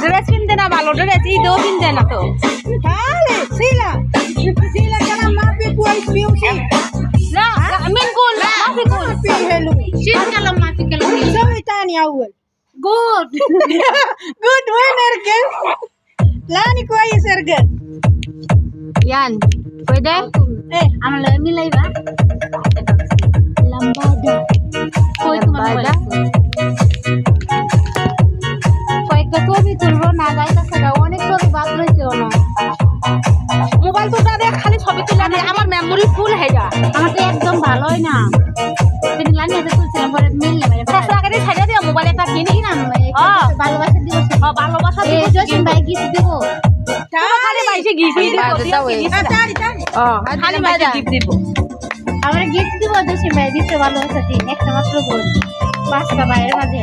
Dress কিনতে না ভালো ড্রেস ঈদেও কিনতে না তো Dale, Sila. Sila ka lang mapi-kuwais music. না মিনকুল Mafikul Mapi-hello. শীতকালম মাফিকালম Sawi tani awal. Good Good winner, girl. Lani kuwais, girl. yan pwede ano lang milaiba lambada koi Lambada? কয়েকটা ছবি তুলবো না যাইতেছে না অনেক ছবি বাদ রয়েছে না মোবাইল তো দাদা খালি ছবি তুলে দে আমার মেমোরি ফুল হয়ে যায় আমার তো একদম ভালোই না তিনি লানি হাতে তুলছিলাম পরে মিললে মানে সব আগে ছেড়ে দিও মোবাইল একটা কিনি না ভালোবাসা ভালোবাসা দিবস দিব এই জসিম ভাই গিফট দিব খালি বাইসে গিফট দিব Tari, tari. খালি বাইসে গিফট দিব আমরা গিফট দিব জসিম ভাই দিতে ভালোবাসা দিন একটা মাত্র বোন 5টা ভাইয়ের মাঝে